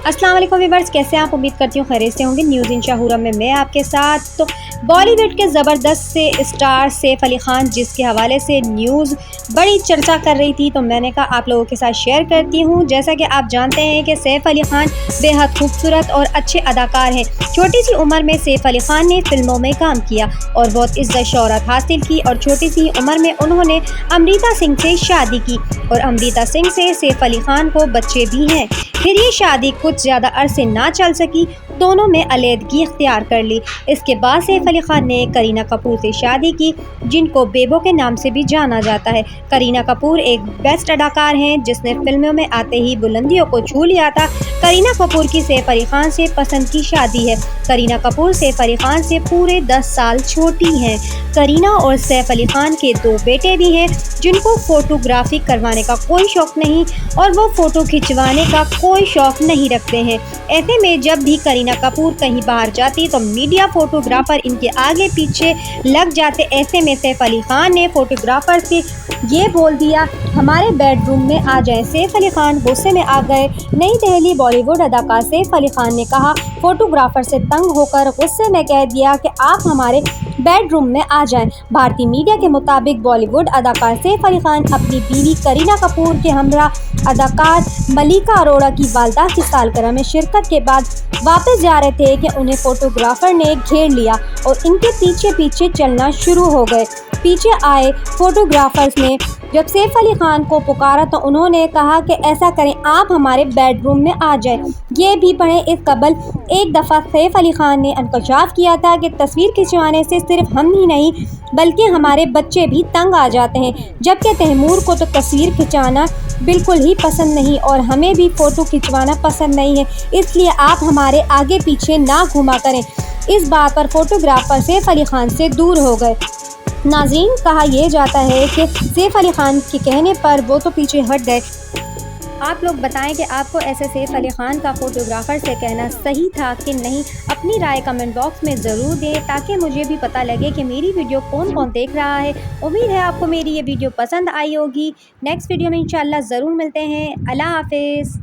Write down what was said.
अस्सलाम वालेकुम व्यूअर्स, कैसे हैं आप? उम्मीद करती हूँ खैरियत से होंगे। न्यूज़ इन शाहूरा में मैं आपके साथ। तो बॉलीवुड के ज़बरदस्त से स्टार सैफ अली ख़ान जिसके हवाले से न्यूज़ बड़ी चर्चा कर रही थी, तो मैंने कहा आप लोगों के साथ शेयर करती हूँ। जैसा कि आप जानते हैं कि सैफ अली ख़ान बेहद खूबसूरत और अच्छे अदाकार हैं। छोटी सी उम्र में सैफ अली ख़ान ने फिल्मों में काम किया और बहुत इज़्ज़त शोहरत हासिल की और छोटी सी उम्र में उन्होंने अमृता सिंह से शादी की और अमृता सिंह से सैफ अली ख़ान को बच्चे भी हैं। फिर ये शादी कुछ ज़्यादा अरसे ना चल सकी, दोनों में अलहदगी इख्तियार कर ली। इसके बाद सैफ अली ख़ान ने करीना कपूर से शादी की, जिनको बेबो के नाम से भी जाना जाता है। करीना कपूर एक बेस्ट अदाकार हैं जिसने फिल्मों में आते ही बुलंदियों को छू लिया था। करीना कपूर की सैफ अली ख़ान से पसंद की शादी है। करीना कपूर सैफ अली ख़ान से पूरे 10 साल छोटी हैं। करीना और सैफ अली ख़ान के 2 बेटे भी हैं जिनको फ़ोटोग्राफी करवाने का कोई शौक़ नहीं और वो फ़ोटो खिंचवाने का कोई शौक़ नहीं रखते हैं। ऐसे में जब भी करीना कपूर कहीं बाहर जाती तो मीडिया फ़ोटोग्राफ़र इनके आगे पीछे लग जाते। ऐसे में सैफ अली ख़ान ने फ़ोटोग्राफ़र से ये बोल दिया, हमारे बेडरूम में आ जाएं। सैफ अली ख़ान गुस्से में आ गए। नई दिल्ली बॉलीवुड अदाकार सैफ अली ख़ान ने कहा, फ़ोटोग्राफ़र से तंग होकर गुस्से में कह दिया कि आप हमारे बेडरूम में आ जाएं। भारतीय मीडिया के मुताबिक बॉलीवुड अदाकार सैफ अली ख़ान अपनी बीवी करीना कपूर के हमरा अदाकार मलिका अरोड़ा की वालदा की सालगिरह में शिरकत के बाद वापस जा रहे थे कि उन्हें फ़ोटोग्राफ़र ने घेर लिया और इनके पीछे पीछे चलना शुरू हो गए। पीछे आए फ़ोटोग्राफ़र्स ने जब सैफ अली ख़ान को पुकारा तो उन्होंने कहा कि ऐसा करें, आप हमारे बेडरूम में आ जाएं। ये भी पढ़ें, इस कबल एक दफ़ा सैफ अली ख़ान ने इंकशाफ किया था कि तस्वीर खिंचवाने से सिर्फ हम ही नहीं बल्कि हमारे बच्चे भी तंग आ जाते हैं, जबकि तैमूर को तो तस्वीर खिंचाना बिल्कुल ही पसंद नहीं और हमें भी फ़ोटो खिंचवाना पसंद नहीं है, इसलिए आप हमारे आगे पीछे ना घुमा करें। इस बात पर फ़ोटोग्राफ़र सैफ अली ख़ान से दूर हो गए। नाज़रीन, कहा यह जाता है कि सैफ अली ख़ान के कहने पर वो तो पीछे हट गए। आप लोग बताएं कि आपको ऐसे सैफ अली ख़ान का फ़ोटोग्राफ़र से कहना सही था कि नहीं। अपनी राय कमेंट बॉक्स में ज़रूर दें ताकि मुझे भी पता लगे कि मेरी वीडियो कौन कौन देख रहा है। उम्मीद है आपको मेरी ये वीडियो पसंद आई होगी। नेक्स्ट वीडियो में इंशाल्लाह ज़रूर मिलते हैं। अल्लाह हाफ़िज़।